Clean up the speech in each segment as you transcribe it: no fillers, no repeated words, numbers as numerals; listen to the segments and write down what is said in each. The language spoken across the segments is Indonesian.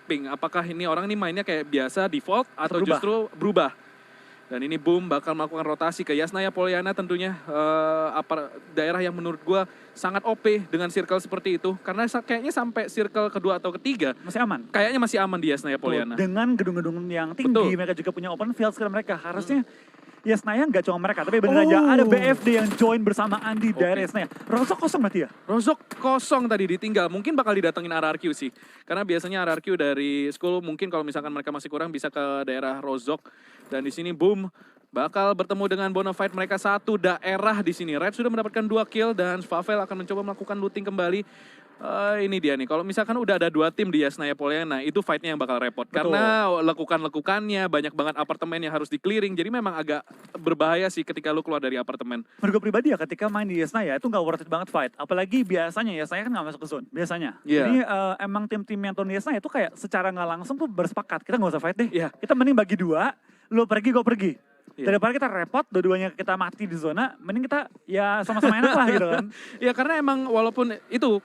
ping. Apakah ini orang ini mainnya kayak biasa, default, atau Berubah. justru berubah? Dan ini Boom bakal melakukan rotasi ke Yasnaya Pollyanna tentunya. Daerah yang menurut gue sangat OP dengan circle seperti itu. Karena kayaknya sampai circle kedua atau ketiga, Masih aman. kayaknya masih aman di Yasnaya Pollyanna. Dengan gedung-gedung yang tinggi, Betul. mereka juga punya open field sekarang mereka. Harusnya Yasnaya nggak cuma mereka, tapi bener aja ada BFD yang join bersamaan di daerah Yasnaya. Rozok kosong berarti ya? Rozok kosong tadi ditinggal, mungkin bakal didatengin RRQ sih. Karena biasanya RRQ dari school mungkin kalau misalkan mereka masih kurang bisa ke daerah Rozok. Dan di sini Boom bakal bertemu dengan Bonafide, mereka satu daerah di sini. Red sudah mendapatkan 2 kill dan Favel akan mencoba melakukan looting kembali. Ini dia nih, kalau misalkan udah ada 2 tim di Yasnaya Pollyanna, itu fightnya yang bakal repot. Betul. Karena lekukan-lekukannya, banyak banget apartemen yang harus di-clearing. Jadi memang agak berbahaya sih ketika lu keluar dari apartemen. Menurut gue pribadi ya, ketika main di Yasnaya itu nggak worth it banget fight. Apalagi biasanya Yasnaya kan nggak masuk ke zone, biasanya. Iya. Jadi emang tim-tim yang turun di Yasnaya itu kayak secara nggak langsung tuh bersepakat, kita nggak usah fight deh. Iya. Kita mending bagi 2, lo pergi, gue pergi. Iya. Daripada kita repot, dua-duanya kita mati di zona, mending kita ya sama-sama enak lah gitu kan. Ya karena emang walaupun itu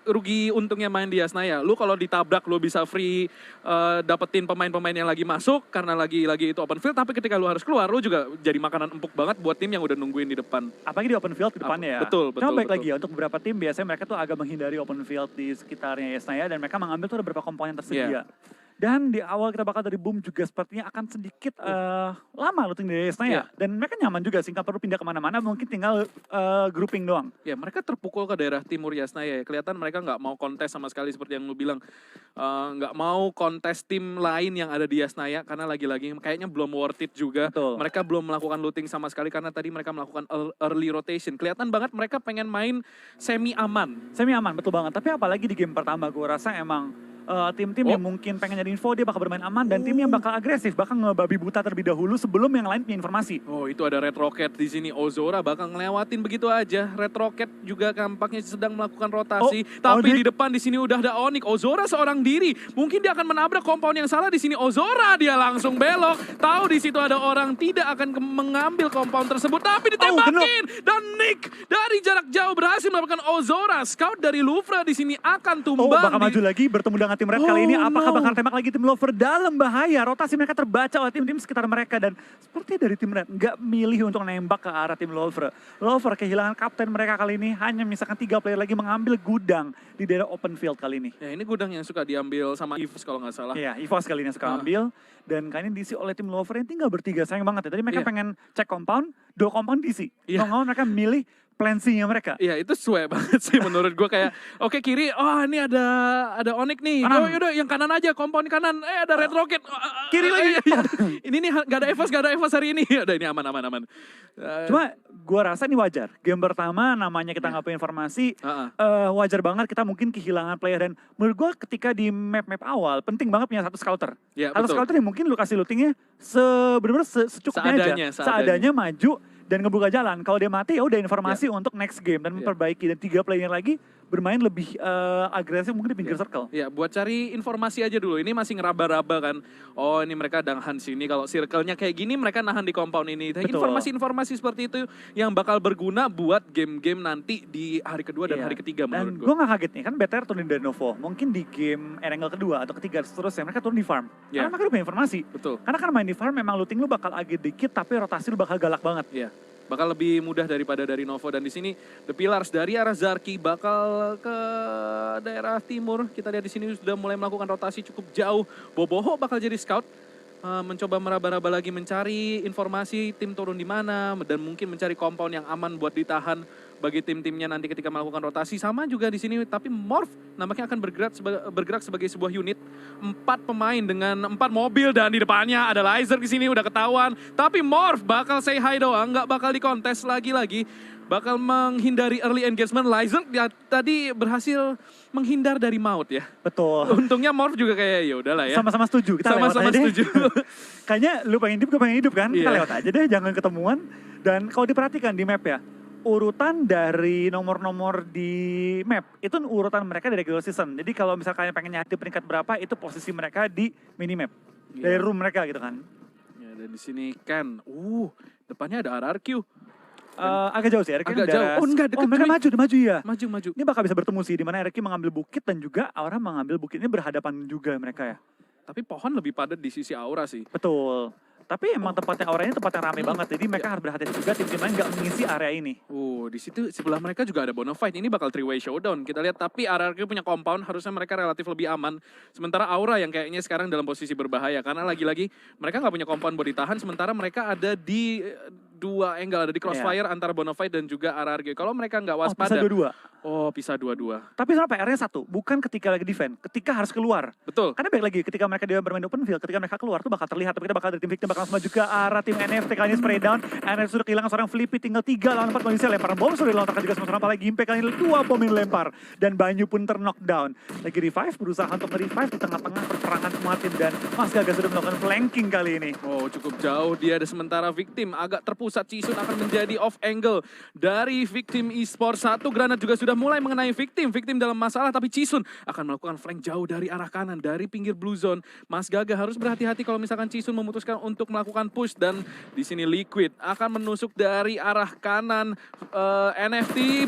rugi untungnya main di Yasnaya. Lu kalau ditabrak lu bisa free dapetin pemain-pemain yang lagi masuk karena lagi itu open field. Tapi ketika lu harus keluar, lu juga jadi makanan empuk banget buat tim yang udah nungguin di depan. Apalagi di open field di depannya ya. Betul. Cuma baik lagi ya, untuk beberapa tim biasanya mereka tuh agak menghindari open field di sekitarnya Yasnaya dan mereka mengambil tuh ada beberapa komponen tersedia. Dan di awal kita bakal dari Boom juga sepertinya akan sedikit lama looting dari Yasnaya. Dan mereka nyaman juga sih, nggak perlu pindah kemana-mana, mungkin tinggal grouping doang. Ya mereka terpukul ke daerah timur Yasnaya ya. Kelihatan mereka nggak mau kontes sama sekali seperti yang lu bilang. Nggak mau kontes tim lain yang ada di Yasnaya karena lagi-lagi kayaknya belum worth it juga. Betul. Mereka belum melakukan looting sama sekali karena tadi mereka melakukan early rotation. Kelihatan banget mereka pengen main semi aman. Semi aman, betul banget. Tapi apalagi di game pertama gue rasa emang tim-tim yang mungkin pengen nyari info dia bakal bermain aman dan tim yang bakal agresif, bakal ngebabi buta terlebih dahulu sebelum yang lain punya informasi. Oh itu ada Red Rocket di sini. Ozora bakal ngelewatin begitu aja. Red Rocket juga tampaknya sedang melakukan rotasi. Tapi di depan di sini udah ada Onyx. Ozora seorang diri. Mungkin dia akan menabrak compound yang salah di sini. Ozora dia langsung belok. Tahu di situ ada orang, tidak akan mengambil compound tersebut. Tapi ditembakin dan Nick dari jarak jauh berhasil mendapatkan Ozora. Scout dari Louvre di sini akan tumbang. Bakal maju lagi bertemu dengan tim Red kali ini. Apakah bakal tembak lagi tim Lover? Dalam bahaya. Rotasi mereka terbaca oleh tim-tim sekitar mereka. Dan seperti dari tim Red nggak milih untuk nembak ke arah tim Lover. Lover kehilangan kapten mereka kali ini. Hanya misalkan 3 player lagi mengambil gudang di daerah open field kali ini. Ya ini gudang yang suka diambil sama Evos kalau nggak salah. Iya, Evos kali ini yang suka ambil. Dan kali ini diisi oleh tim Lover yang tinggal bertiga. Sayang banget ya. Tadi mereka pengen cek compound, 2 compound diisi. Ngomong mereka milih plan C-nya mereka. Iya itu sesuai banget sih menurut gue kayak oke, kiri, ini ada Onyx nih. Yaudah yang kanan aja, compound kanan. Ada Red Rocket. Kiri lagi. Ini nih gak ada Evos hari ini. Udah ini aman. Cuma gue rasa ini wajar. Game pertama namanya kita nggak punya informasi. Wajar banget kita mungkin kehilangan player. Dan menurut gue ketika di map-map awal penting banget punya satu scouter. Satu scouter yang mungkin lu kasih lootingnya bener-bener secukupnya aja. Seadanya maju dan ngebuka jalan. Kalau dia mati ya udah informasi untuk next game dan memperbaiki. Dan 3 player lagi bermain lebih agresif mungkin di pinggir circle. Ya buat cari informasi aja dulu. Ini masih ngeraba-raba kan. Oh ini mereka nahan sini. Kalau circle-nya kayak gini mereka nahan di compound ini. Informasi-informasi seperti itu yang bakal berguna buat game-game nanti di hari kedua dan hari ketiga menurut gue. Dan gue gak kaget nih kan BTR turun dari Novo. Mungkin di game Erangel kedua atau ketiga seterusnya mereka turun di farm. Karena mereka udah punya informasi. Betul. Karena kan main di farm memang looting lu bakal agak dikit tapi rotasi lu bakal galak banget. Iya. Bakal lebih mudah daripada dari Novo. Dan di sini The Pillars dari arah Zarki bakal ke daerah timur. Kita lihat di sini sudah mulai melakukan rotasi cukup jauh. Boboho bakal jadi scout. Mencoba meraba-raba lagi mencari informasi tim turun di mana dan mungkin mencari compound yang aman buat ditahan bagi tim-timnya nanti ketika melakukan rotasi. Sama juga di sini tapi Morph nampaknya akan bergerak sebagai sebuah unit 4 pemain dengan 4 mobil dan di depannya ada Laser di sini udah ketahuan. Tapi Morph bakal say hi doang, nggak bakal dikontes lagi-lagi. Bakal menghindari early engagement. Lizer ya, tadi berhasil menghindar dari maut ya. Betul. Untungnya Morph juga kayak ya udahlah ya. Sama-sama setuju. Kita sama-sama setuju. Kayaknya lu pengen hidup, gue pengen hidup kan. Kita lewat aja deh, jangan ketemuan. Dan kalau diperhatikan di map ya, urutan dari nomor-nomor di map itu urutan mereka dari regular season. Jadi kalau misalnya kalian pengen nyari peringkat berapa, itu posisi mereka di minimap. Dari room mereka gitu kan. Ya, dan di sini Ken. Depannya ada RRQ. Agak jauh sih, RRQ agak jauh. Oh enggak, deket. mereka maju ya. Maju. Ini bakal bisa bertemu sih, di mana RRQ mengambil bukit dan juga Aura mengambil bukit. Ini berhadapan juga mereka ya. Tapi pohon lebih padat di sisi Aura sih. Betul. Tapi emang tempatnya Aura ini tempat yang ramai banget, jadi mereka harus berhati-hati juga tim-tim lain nggak mengisi area ini. Di situ sebelah mereka juga ada Bonafide. Ini bakal three-way showdown. Kita lihat, tapi RRQ punya compound, harusnya mereka relatif lebih aman. Sementara Aura yang kayaknya sekarang dalam posisi berbahaya, karena lagi-lagi mereka nggak punya compound buat ditahan, sementara mereka ada di dua angle, ada di crossfire antara Bonafide dan juga RRQ. Kalau mereka nggak waspada. Bisa dua-dua. Bisa dua-dua. Tapi sebenarnya PR-nya satu, bukan ketika lagi defend, ketika harus keluar. Betul. Karena balik lagi, ketika mereka dia bermain open field, ketika mereka keluar tuh bakal terlihat. Tapi kita bakal dari tim victim bakal maju ke arah tim NFT kali ini spray down. NFT sudah kehilangan seorang Flippy, tinggal 3 lawan 4 kondisi lemparan bom sudah dilontarkan juga sama apalagi Impact kali ini 2 bom yang dilempar. Dan Banyu pun ter-knockdown. Lagi revive, berusaha untuk nge-revive di tengah-tengah perperangan semua tim. Dan Mas Gaga sudah melakukan flanking kali ini. Cukup jauh dia ada, sementara victim agak terpusat. Cisun akan menjadi off angle dari victim esports. Satu granat juga sudah mulai mengenai victim dalam masalah, tapi Cisun akan melakukan flank jauh dari arah kanan, dari pinggir blue zone. Mas Gaga harus berhati-hati kalau misalkan Cisun memutuskan untuk melakukan push, dan di sini Liquid akan menusuk dari arah kanan. NFT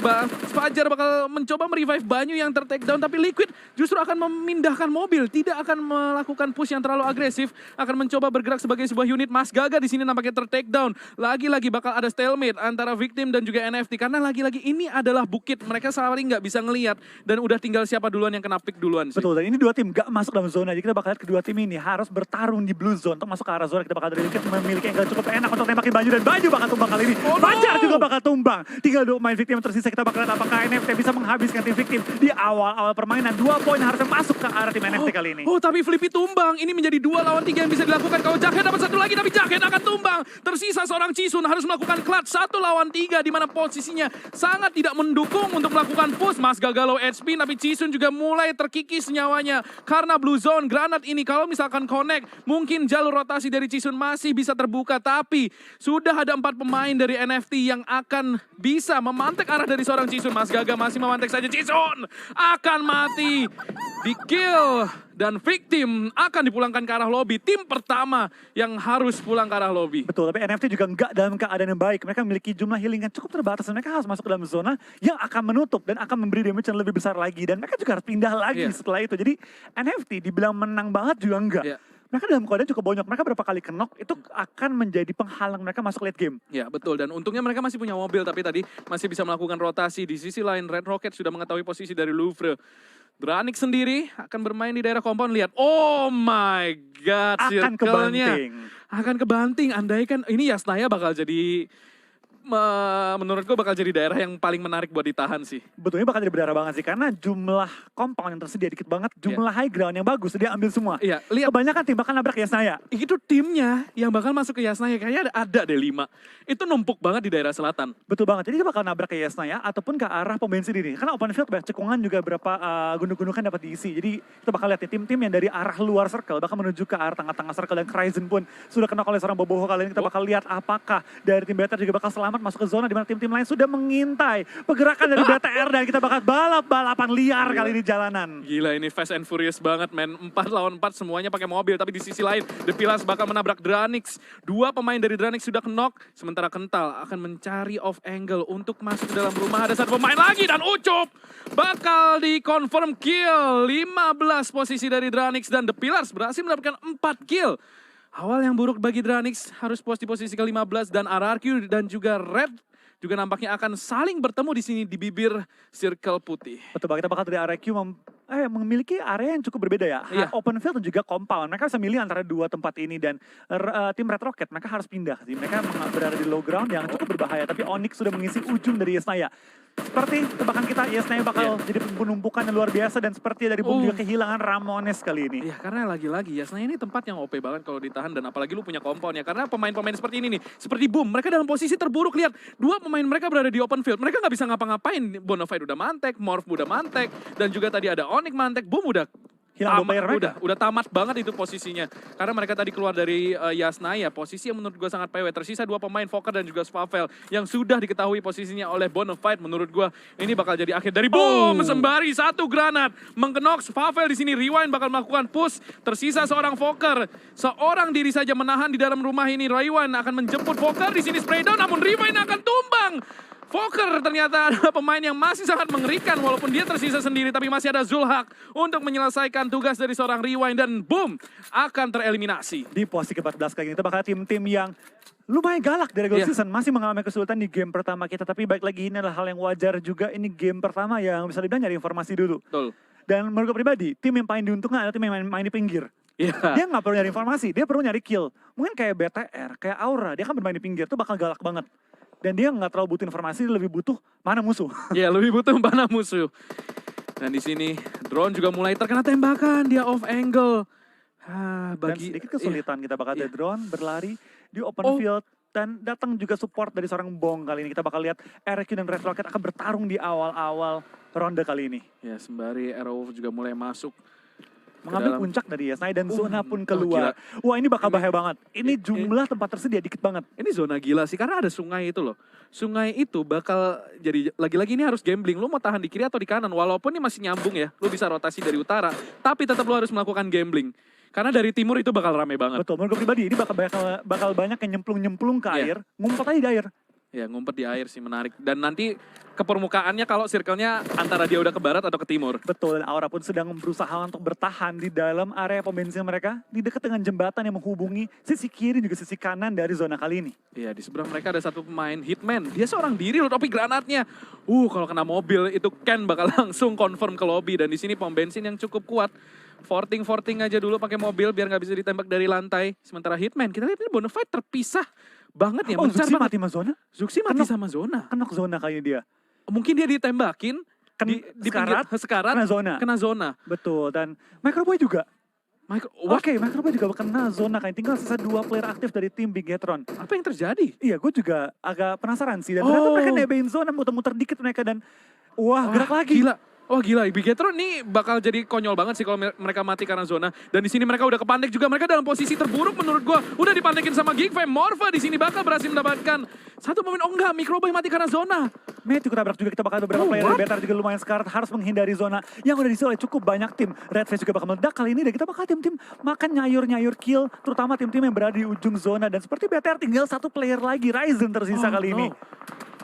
Fajar bakal mencoba merevive Banyu yang ter-take down, tapi Liquid justru akan memindahkan mobil, tidak akan melakukan push yang terlalu agresif, akan mencoba bergerak sebagai sebuah unit. Mas Gaga di sini nampaknya ter-take down. Lagi-lagi bakal ada stalemate antara victim dan juga NFT, karena lagi-lagi ini adalah bukit, mereka saling nggak bisa ngelihat, dan udah tinggal siapa duluan yang kena pick duluan sih. Betul, dan ini dua tim gak masuk dalam zona, jadi kita bakal lihat kedua tim ini harus bertarung di blue zone untuk masuk ke arah zona. Kita bakal dari Liquid memiliki angle cukup enak untuk tembakin Banyu, dan Banyu bakal tumbang kali ini. Fajar juga bakal tumbang. Tinggal 2 main victim yang tersisa, kita bakal lihat apakah NFT bisa menghabiskan tim victim di awal-awal permainan. 2 poin harusnya masuk ke arah tim NFT kali ini. Tapi Flippy tumbang, ini menjadi 2 lawan 3 yang bisa dilakukan. Kalau Jacket dapat satu lagi, tapi Jacket akan tumbang. Tersisa seorang Cisun harus melakukan clutch 1 lawan 3, di mana posisinya sangat tidak mendukung untuk melakukan push. Mas Gaga low HP, tapi Cisun juga mulai terkikis nyawanya karena blue zone. Granat ini kalau misalkan connect, mungkin jalur rotasi dari Cisun masih bisa terbuka, tapi sudah ada 4 pemain dari NFT yang akan bisa memantek arah dari seorang Cisun. Mas Gaga masih memantek saja, Cisun akan mati di kill, dan victim akan dipulangkan ke arah lobby. Tim pertama yang harus pulang ke arah lobby. Betul, tapi NFT juga enggak dalam keadaan yang baik. Mereka memiliki jumlah healing yang cukup terbatas. Mereka harus masuk ke dalam zona yang akan menutup dan akan memberi damage yang lebih besar lagi. Dan mereka juga harus pindah lagi setelah itu. Jadi NFT dibilang menang banget juga enggak. Mereka dalam keadaan cukup bonyok. Mereka berapa kali knock itu akan menjadi penghalang mereka masuk late game. Ya betul, dan untungnya mereka masih punya mobil, tapi tadi masih bisa melakukan rotasi. Di sisi lain Red Rocket sudah mengetahui posisi dari Louvre. Dranix sendiri akan bermain di daerah compound. Lihat, oh my god, circle-nya akan kebanting. Andaikan ini Yasnaya bakal jadi, menurutku bakal jadi daerah yang paling menarik buat ditahan sih. Betulnya bakal jadi berdarah banget sih, karena jumlah compound yang tersedia dikit banget, jumlah high ground yang bagus, dia ambil semua. Lihat. Kebanyakan tim bakal nabrak Yasnaya. Itu timnya yang bakal masuk ke Yasnaya, kayaknya ada deh 5. Itu numpuk banget di daerah selatan. Betul banget, jadi dia bakal nabrak ke Yasnaya ataupun ke arah pom bensin ini. Karena open field banyak cekungan juga berapa gunung-gunungan dapat diisi. Jadi kita bakal lihat tim-tim yang dari arah luar circle bakal menuju ke arah tengah-tengah circle, dan Kryzen pun sudah kena oleh seorang Boboho kali ini. Kita bakal lihat apakah dari tim BTR juga bakal selamat masuk ke zona, di mana tim-tim lain sudah mengintai pergerakan dari BTR, dan kita bakal balapan liar kali ini jalanan. Gila, ini fast and furious banget, men. 4 lawan 4 semuanya pakai mobil, tapi di sisi lain The Pillars bakal menabrak Dranix. 2 pemain dari Dranix sudah knock, sementara Kental akan mencari off angle untuk masuk ke dalam rumah. Ada 1 pemain lagi, dan Ucup bakal di confirm kill. 15 posisi dari Dranix, dan The Pillars berhasil mendapatkan 4 kill. Awal yang buruk bagi Dranix, harus puas di posisi ke-15, dan RRQ dan juga Red juga nampaknya akan saling bertemu di sini di bibir circle putih. Betul banget, kita bakal dari RRQ memiliki area yang cukup berbeda ya. Open field dan juga compound. Mereka bisa milih antara 2 tempat ini, dan tim Red Rocket mereka harus pindah sih. Mereka berada di low ground yang cukup berbahaya, tapi Onyx sudah mengisi ujung dari Yasnaya. Seperti tebakan kita, Yasnaya bakal jadi penumpukan yang luar biasa, dan seperti dari Boom juga kehilangan Ramones kali ini. Iya, karena lagi-lagi Yasnaya ini tempat yang OP banget kalau ditahan, dan apalagi lu punya compound ya. Karena pemain-pemain seperti ini nih, seperti Boom, mereka dalam posisi terburuk. Lihat, 2 pemain mereka berada di open field. Mereka nggak bisa ngapa-ngapain. Bonafide udah mantek, Morph udah mantek, dan juga tadi ada Onyx mantek, Boom udah hilang 2 player mereka. Udah tamat banget itu posisinya. Karena mereka tadi keluar dari Yasnaya, posisi yang menurut gue sangat PW. Tersisa 2 pemain, Fokker dan juga Swavel, yang sudah diketahui posisinya oleh Bonafide. Menurut gue ini bakal jadi akhir dari boom. Sembari 1 granat mengkenok Swavel di sini. Rewind bakal melakukan push. Tersisa seorang Fokker. Seorang diri saja menahan di dalam rumah ini. Rewind akan menjemput Fokker di sini spray down, namun Rewind akan tumbang. Fokker ternyata adalah pemain yang masih sangat mengerikan walaupun dia tersisa sendiri, tapi masih ada Zulhak untuk menyelesaikan tugas dari seorang Rewind dan boom, akan tereliminasi. Di posisi ke-14 kali ini kita bakal tim-tim yang lumayan galak dari regular season, masih mengalami kesulitan di game pertama kita, tapi baik lagi ini adalah hal yang wajar juga, ini game pertama yang bisa dibilang nyari informasi dulu. Betul. Dan menurut gue pribadi, tim yang paling diuntungkan adalah tim yang main di pinggir. Dia nggak perlu nyari informasi, dia perlu nyari kill. Mungkin kayak BTR, kayak Aura, dia kan bermain di pinggir tuh bakal galak banget. Dan dia nggak terlalu butuh informasi, lebih butuh mana musuh. Iya, lebih butuh mana musuh. Dan di sini drone juga mulai terkena tembakan, dia off angle. Dan sedikit kesulitan kita bakal ada drone berlari di open field. Dan datang juga support dari seorang Bong kali ini. Kita bakal lihat RQ dan Red Rocket akan bertarung di awal-awal ronde kali ini. Ya, sembari Arrow juga mulai masuk. Mengambil puncak dari Yasnaya dan zona pun keluar. Wah, ini bakal bahaya banget. Ini jumlah tempat tersedia dikit banget. Ini zona gila sih, karena ada sungai itu loh. Sungai itu bakal jadi, lagi-lagi ini harus gambling. Lu mau tahan di kiri atau di kanan, walaupun ini masih nyambung ya. Lu bisa rotasi dari utara, tapi tetap lu harus melakukan gambling. Karena dari timur itu bakal rame banget. Betul, menurut gue pribadi ini bakal banyak yang nyemplung-nyemplung ke air, ngumpet aja di air. Ya, ngumpet di air sih menarik. Dan nanti ke permukaannya kalau circle-nya antara dia udah ke barat atau ke timur. Betul, dan Aura pun sedang berusaha untuk bertahan di dalam area pom bensin mereka. Di dekat dengan jembatan yang menghubungi sisi kiri juga sisi kanan dari zona kali ini. Iya, di seberang mereka ada satu pemain Hitman. Dia seorang diri loh, tapi granatnya. Kalau kena mobil itu Ken bakal langsung confirm ke lobby. Dan di sini pom bensin yang cukup kuat. Forting aja dulu pakai mobil biar nggak bisa ditembak dari lantai. Sementara Hitman, kita lihat ini Bonafide terpisah banget ya. Zuxi mati sama zona? Zuxi mati sama zona. Kenok zona kayaknya dia. Mungkin dia ditembakin, di sekarat, kena zona. Betul, dan Microboy juga. Microboy juga kena zona kayak tinggal sisa 2 player aktif dari tim Bigetron. Apa yang terjadi? Iya, gue juga agak penasaran sih. Dan ternyata mereka nebein zona, muter-muter dikit mereka dan gerak lagi. Gila, Bigetron nih bakal jadi konyol banget sih kalau mereka mati karena zona. Dan di sini mereka udah kepandek juga, mereka dalam posisi terburuk menurut gua. Udah dipandekin sama Geekfam, Morpha di sini bakal berhasil mendapatkan satu momen. Microboy mati karena zona. Ikut tabrak juga, kita bakal ada beberapa player BTR juga lumayan sekarat, harus menghindari zona yang udah diisi oleh cukup banyak tim. Redface juga bakal meledak kali ini dan kita bakal tim-tim makan nyayur-nyayur kill, terutama tim-tim yang berada di ujung zona. Dan seperti BTR tinggal 1 player lagi, Ryzen tersisa kali ini.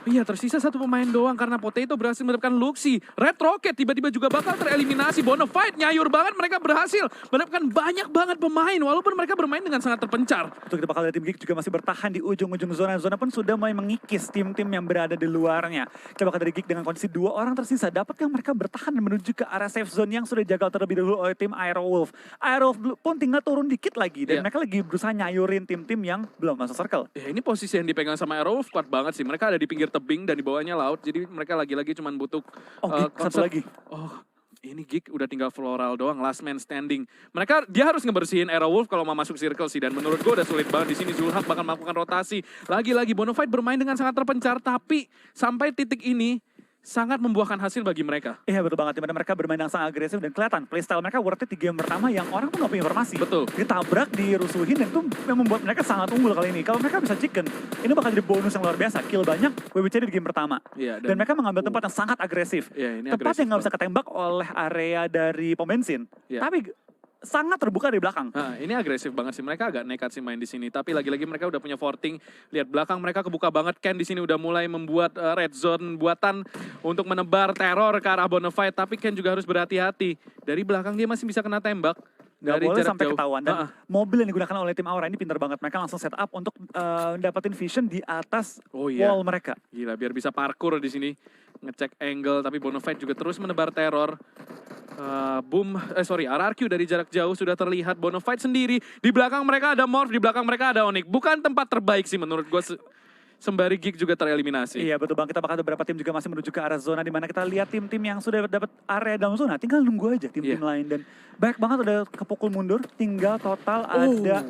Iya, tersisa 1 pemain doang karena Potato berhasil mendapatkan Luxi. Red Rocket tiba-tiba juga bakal tereliminasi. Bonafide nyayur banget, mereka berhasil mendapatkan banyak banget pemain walaupun mereka bermain dengan sangat terpencar. Untuk kita bakal lihat tim Geek juga masih bertahan di ujung-ujung zona. Zona pun sudah mulai mengikis tim-tim yang berada di luarnya. Kita bakal dari Geek dengan kondisi 2 orang tersisa. Dapatkah mereka bertahan menuju ke arah safe zone yang sudah dijagal terlebih dahulu oleh tim Aerowolf. Aerowolf pun tinggal turun dikit lagi dan mereka lagi berusaha nyayurin tim-tim yang belum masuk circle. Ini posisi yang dipegang sama Aerowolf kuat banget sih. Mereka ada di pinggir tebing dan di bawahnya laut, jadi mereka lagi-lagi cuman butuh satu lagi. Ini Geek udah tinggal floral doang, last man standing. Dia harus ngebersihin Aerowolf kalau mau masuk circle sih, dan menurut gue udah sulit banget di sini. Zulhak bakal melakukan rotasi. Lagi-lagi Bonafide bermain dengan sangat terpencar, tapi sampai titik ini sangat membuahkan hasil bagi mereka. Iya, betul banget, dimana mereka bermain dengan sangat agresif dan kelihatan playstyle mereka worth it di game pertama yang orang pun gak punya informasi. Betul. Ditabrak, dirusuhin, dan itu yang membuat mereka sangat unggul kali ini. Kalau mereka bisa chicken, ini bakal jadi bonus yang luar biasa. Kill banyak, WBC di game pertama. Iya, dan mereka mengambil tempat yang sangat agresif. Iya, ini tempat yang gak bisa ketembak oleh area dari pom bensin. Iya. Tapi sangat terbuka di belakang. Ini agresif banget sih, mereka agak nekat sih main di sini. Tapi lagi-lagi mereka udah punya forting. Lihat belakang mereka kebuka banget. Ken di sini udah mulai membuat red zone buatan untuk menebar teror ke arah Bonafide. Tapi Ken juga harus berhati-hati. Dari belakang dia masih bisa kena tembak. Gak dari boleh jarak sampai jauh. Ketahuan. Dan mobil yang digunakan oleh tim Aura ini pintar banget. Mereka langsung set up untuk dapetin vision di atas wall mereka. Gila, biar bisa parkour di sini. Ngecek angle, tapi Bonafide juga terus menebar teror. RRQ dari jarak jauh sudah terlihat. Bonafide sendiri. Di belakang mereka ada Morph, di belakang mereka ada Onyx. Bukan tempat terbaik sih menurut gue. Sembari Geek juga tereliminasi. Iya, betul bang. Kita bakal ada beberapa tim juga masih menuju ke arah zona. Dimana kita lihat tim-tim yang sudah dapat area dalam zona. Tinggal nunggu aja tim-tim lain. Dan banyak banget udah kepukul mundur. Tinggal total ada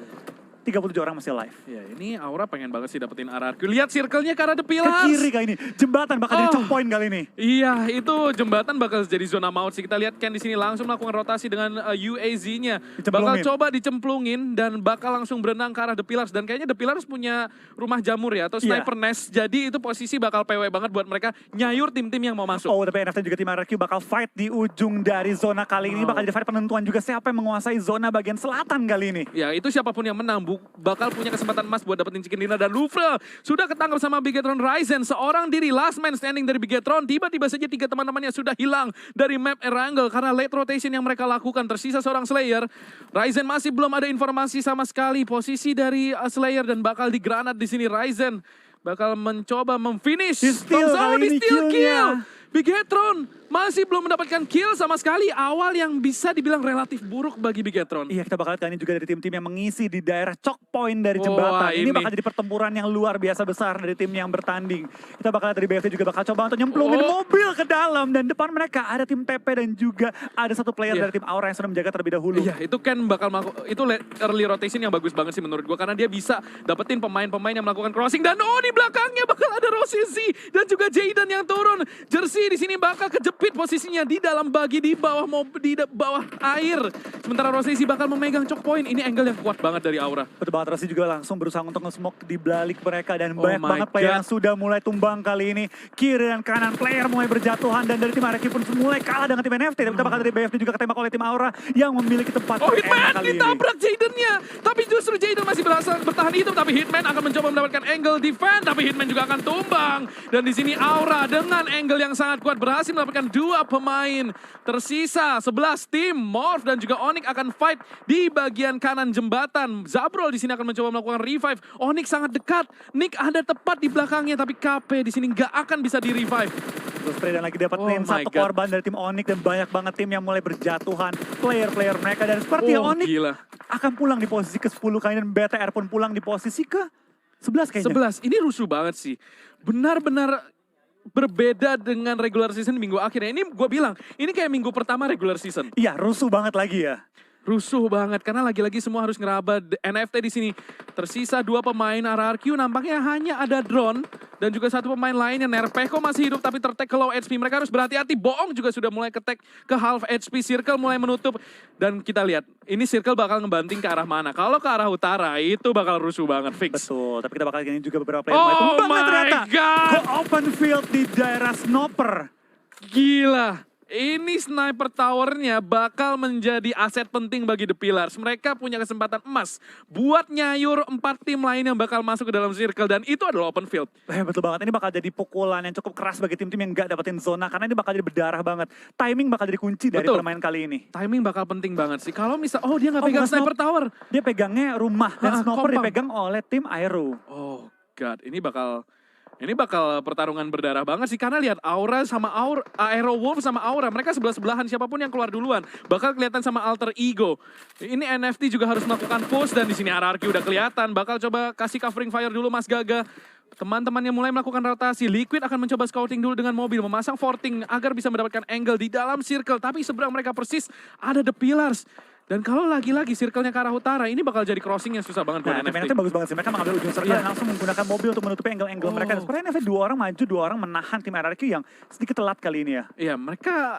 37 orang masih live. Ya, ini Aura pengen banget sih dapetin RRQ. Lihat circle-nya ke arah The Pillars. Ke kiri kali ini. Jembatan bakal jadi choke point kali ini. Iya, itu jembatan bakal jadi zona maut sih. Kita lihat Ken di sini langsung melakukan rotasi dengan UAZ-nya. Bakal coba dicemplungin dan bakal langsung berenang ke arah The Pillars. Dan kayaknya The Pillars punya rumah jamur ya, atau sniper nest. Jadi itu posisi bakal PW banget buat mereka nyayur tim-tim yang mau masuk. Oh, tapi NFT juga tim RRQ bakal fight di ujung dari zona kali ini. Bakal jadi fight penentuan juga siapa yang menguasai zona bagian selatan kali ini. Ya, itu siapapun yang menang bakal punya kesempatan emas buat dapetin chicken dinner. Dan Lufre sudah ketangkap sama Bigetron Ryzen, seorang diri last man standing dari Bigetron. Tiba-tiba saja 3 teman-temannya sudah hilang dari map Erangel karena late rotation yang mereka lakukan. Tersisa seorang Slayer. Ryzen masih belum ada informasi sama sekali posisi dari Slayer dan bakal digranat di sini. Ryzen bakal mencoba memfinish. Di steal kill. Bigetron masih belum mendapatkan kill sama sekali. Awal yang bisa dibilang relatif buruk bagi Bigetron. Iya, kita bakal lihat ini juga dari tim-tim yang mengisi di daerah choke point dari jembatan. Ini bakal jadi pertempuran yang luar biasa besar dari tim yang bertanding. Kita bakal lihat dari BFT juga bakal coba untuk nyemplungin mobil ke dalam. Dan depan mereka ada tim TP dan juga ada satu player dari tim Aura yang sudah menjaga terlebih dahulu. Iya, itu kan bakal itu early rotation yang bagus banget sih menurut gua. Karena dia bisa dapetin pemain-pemain yang melakukan crossing. Dan di belakangnya bakal ada Rosisi dan juga Jaden yang turun. Jersey di sini bakal kejepit posisinya di dalam bagi di bawah bawah air. Sementara Rossi bakal memegang choke point. Ini angle yang kuat banget dari Aura. Betul banget, Rossi juga langsung berusaha untuk nge-smoke di balik mereka dan banyak banget player yang sudah mulai tumbang kali ini. Kiri dan kanan player mulai berjatuhan dan dari tim RRQ pun mulai kalah dengan tim NFT. Tapi kita bakal dari BFT juga ketembak oleh tim Aura yang memiliki tempat Hitman ditabrak Jadennya. Tapi justru Jaden masih bertahan hidup. Tapi Hitman akan mencoba mendapatkan angle defend. Tapi Hitman juga akan tumbang. Dan di sini Aura dengan angle yang sangat kuat berhasil mendapatkan 2 pemain. Tersisa 11 tim. Morph dan juga Onyx akan fight di bagian kanan jembatan. Zabrol di sini akan mencoba melakukan revive. Onyx sangat dekat. Nick ada tepat di belakangnya, tapi KP di sini nggak akan bisa di revive. Terus spray dan lagi dapetin satu korban dari tim Onyx dan banyak banget tim yang mulai berjatuhan. Player-player mereka dan seperti Onyx akan pulang di posisi ke-10 kali dan BTR pun pulang di posisi ke-11 kayaknya. 11. Ini rusuh banget sih. Benar-benar berbeda dengan regular season minggu akhirnya. Ini gue bilang, ini kayak minggu pertama regular season. Iya, rusuh banget lagi ya. Rusuh banget, karena lagi-lagi semua harus ngeraba NFT di sini. Tersisa 2 pemain RRQ, nampaknya hanya ada drone. Dan juga 1 pemain lainnya, Nerpeko masih hidup tapi tertek ke low HP. Mereka harus berhati-hati, Boong juga sudah mulai ketek ke half HP. Circle mulai menutup. Dan kita lihat, ini Circle bakal ngebanting ke arah mana. Kalau ke arah utara, itu bakal rusuh banget, fix. Betul, tapi kita bakal ini juga beberapa player mulai tumbang ternyata. Ke open field di daerah Snoper. Gila. Ini sniper towernya bakal menjadi aset penting bagi The Pillars. Mereka punya kesempatan emas buat nyayur 4 tim lain yang bakal masuk ke dalam circle. Dan itu adalah open field. Betul banget, ini bakal jadi pukulan yang cukup keras bagi tim-tim yang gak dapetin zona. Karena ini bakal jadi berdarah banget. Timing bakal jadi kunci dari permainan kali ini. Timing bakal penting banget sih. Kalau misal, dia gak pegang sniper tower. Dia pegangnya rumah dan Snoper dipegang oleh tim Aero. Oh god, ini bakal pertarungan berdarah banget sih. Karena lihat Aura sama Aero Wolf sama Aura. Mereka sebelah-sebelahan, siapapun yang keluar duluan bakal kelihatan sama alter ego. Ini NFT juga harus melakukan push. Dan di sini RRQ udah kelihatan. Bakal coba kasih covering fire dulu Mas Gaga. Teman-temannya mulai melakukan rotasi. Liquid akan mencoba scouting dulu dengan mobil. Memasang forting agar bisa mendapatkan angle di dalam circle. Tapi seberang mereka persis ada The Pillars. Dan kalau lagi-lagi circle-nya ke arah utara, ini bakal jadi crossing yang susah banget buat NFT. NFT bagus banget sih. Mereka mengambil ujung circle dan langsung menggunakan mobil untuk menutupi angle-angle mereka. Dan sebenarnya NFT 2 orang maju, 2 orang menahan tim RRQ yang sedikit telat kali ini ya. Iya, mereka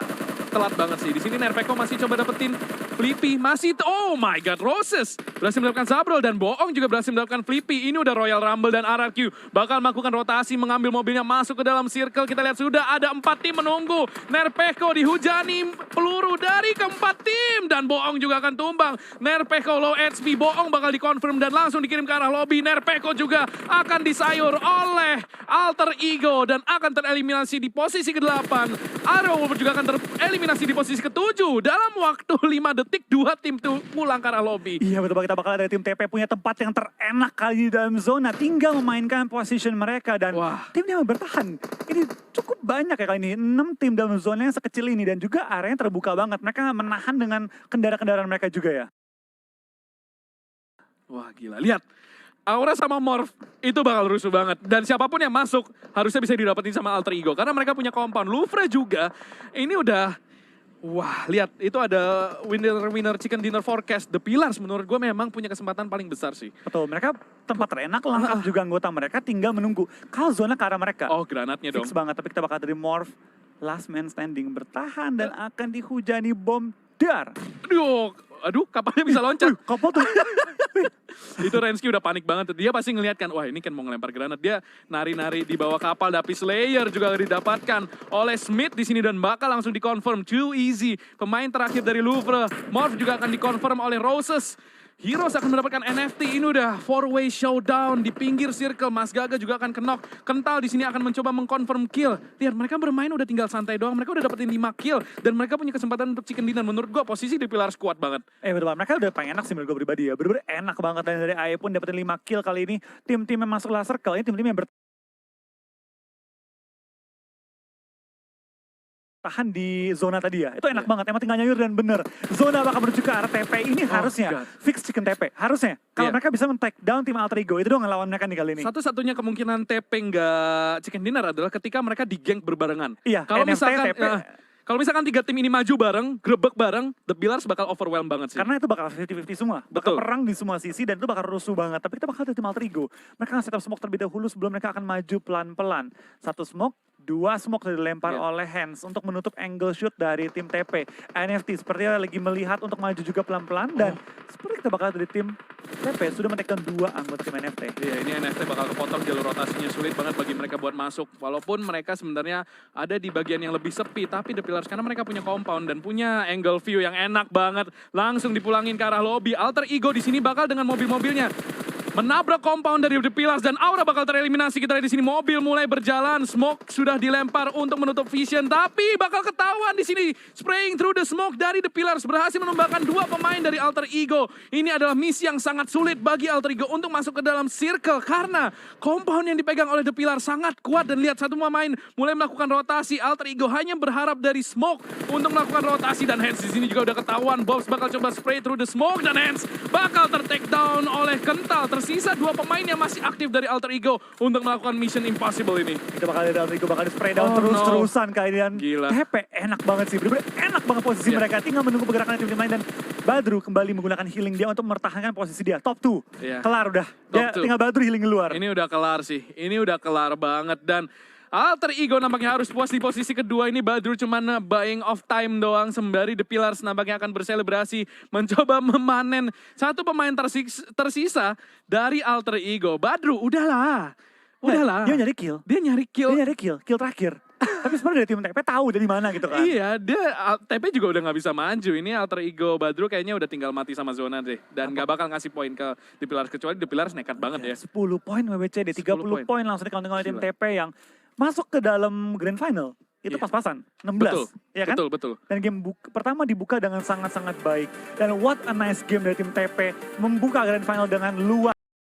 telat banget sih. Di sini Nerpeko masih coba dapetin Flippy. Oh my god, Roses berhasil mendapatkan Zabrol dan Boong juga berhasil mendapatkan Flippy. Ini udah Royal Rumble dan RRQ bakal melakukan rotasi, mengambil mobilnya masuk ke dalam circle. Kita lihat sudah ada 4 tim menunggu. Nerpeko dihujani peluru dari keempat tim dan Boong juga akan tumbang. Nerpeko low HP, Boong bakal dikonfirm dan langsung dikirim ke arah lobby. Nerpeko juga akan disayur oleh alter ego dan akan tereliminasi di posisi ke-8. Arrow juga akan tereliminasi di posisi ke-7 dalam waktu 5 detik 2 tim tuh pulang ke arah lobby. Iya betul, kita bakal dari tim TP punya tempat yang terenak kali di dalam zona. Tinggal memainkan position mereka dan timnya bertahan. Ini cukup banyak ya kali ini. 6 tim dalam zona yang sekecil ini dan juga areanya terbuka banget. Mereka menahan dengan kendaraan-kendaraan mereka juga ya. Wah gila, lihat. Aura sama Morph itu bakal rusuh banget. Dan siapapun yang masuk harusnya bisa didapetin sama alter ego. Karena mereka punya compound. Lufre juga ini udah Wah, lihat itu ada winner chicken dinner forecast. The Pillars menurut gue memang punya kesempatan paling besar sih. Betul, mereka tempat terenak, lengkap juga anggota mereka, tinggal menunggu. Kalau zona ke arah mereka. Oh, granatnya dong. Fix banget, tapi kita bakal dari Morph. Last man standing bertahan dan akan dihujani bom dar. Aduh, kapalnya bisa loncat. Kapal tuh. Itu Rensky udah panik banget. Dia pasti ngeliat kan, wah ini kan mau ngelempar granat. Dia nari-nari di bawah kapal, tapi Slayer juga didapatkan oleh Smith di sini dan bakal langsung dikonfirm. Too easy. Pemain terakhir dari Louvre. Morph juga akan dikonfirm oleh Roses. Heroes akan mendapatkan NFT. Ini udah 4-way showdown di pinggir circle. Mas Gaga juga akan kenok. Kental di sini akan mencoba mengkonfirm kill. Lihat, mereka bermain udah tinggal santai doang. Mereka udah dapetin 5 kill dan mereka punya kesempatan untuk chicken dinner. Menurut gua posisi di Pillars kuat banget. Betul, mereka udah paling enak sih menurut gue pribadi ya. Bener-bener enak banget, dan dari AE pun dapetin 5 kill kali ini. Tim-tim yang masuk last circle, ini tim-tim yang tahan di zona tadi ya. Itu enak banget, emang tinggal nyayur dan bener. Zona bakal menuju ke arah TP ini harusnya fix chicken TP. Harusnya. Kalau mereka bisa men-take down tim Alter Ego, itu dong ngelawan mereka nih kali ini. Satu-satunya kemungkinan TP nggak chicken dinner adalah ketika mereka di-gank berbarengan. Iya, kalau NFT, misalkan TP. Kalau misalkan 3 tim ini maju bareng, grebek bareng, The Pillars bakal overwhelm banget sih. Karena itu bakal 50-50 semua. Bakal perang di semua sisi dan itu bakal rusuh banget. Tapi kita bakal dari tim Alter Ego. Mereka akan setup smoke terlebih dahulu sebelum mereka akan maju pelan-pelan. 1 smoke, 2 smoke dilempar oleh Hands untuk menutup angle shoot dari tim TP. NFT sepertinya lagi melihat untuk maju juga pelan-pelan dan seperti kita bakal dari tim TP sudah men-take 2 anggota tim NFT. Iya, ini NFT bakal kepotong, jalur rotasinya sulit banget bagi mereka buat masuk. Walaupun mereka sebenarnya ada di bagian yang lebih sepi, tapi The Pillars karena mereka punya compound dan punya angle view yang enak banget, langsung dipulangin ke arah lobby. Alter Ego di sini bakal dengan mobil-mobilnya menabrak compound dari The Pillars dan Aura bakal tereliminasi. Kita lihat di sini mobil mulai berjalan, smoke sudah dilempar untuk menutup vision, tapi bakal ketahuan di sini. Spraying through the smoke dari The Pillars berhasil menumbangkan 2 pemain dari Alter Ego. Ini adalah misi yang sangat sulit bagi Alter Ego untuk masuk ke dalam circle karena compound yang dipegang oleh The Pillars sangat kuat dan lihat satu pemain mulai melakukan rotasi. Alter Ego hanya berharap dari smoke untuk melakukan rotasi dan Hands di sini juga udah ketahuan. Bobs bakal coba spray through the smoke dan Hands bakal ter-take down oleh Kental. Tersisa 2 pemain yang masih aktif dari Alter Ego untuk melakukan mission impossible ini. Kita bakal dari Alter Ego bakal di spray down terus-terusan kalian. Gila. TP enak banget sih, bener-bener enak banget posisi mereka. Tinggal menunggu pergerakan tim-tim lain dan Badru kembali menggunakan healing dia untuk mempertahankan posisi dia. Top 2, kelar udah. Dia tinggal Badru healing keluar. Ini udah kelar sih, ini udah kelar banget dan Alter Ego nampaknya harus puas di posisi kedua ini. Badru cuman buying of time doang sembari The Pillars nampaknya akan berselebrasi mencoba memanen 1 pemain tersisa dari Alter Ego. Badru udahlah. Dia nyari kill. Kill terakhir. Tapi sebenarnya dari tim TP tahu dari mana gitu kan. Iya, TP juga udah nggak bisa maju. Ini Alter Ego Badru kayaknya udah tinggal mati sama zona deh. Dan nggak bakal ngasih poin ke The Pillars kecuali The Pillars nekat banget ya. 10 poin WBCD, 30 poin langsung di-counting oleh tim TP yang masuk ke dalam grand final. Itu pas-pasan, 16. Betul, ya kan? betul. Dan game pertama dibuka dengan sangat-sangat baik. Dan what a nice game dari tim TP. Membuka grand final dengan luar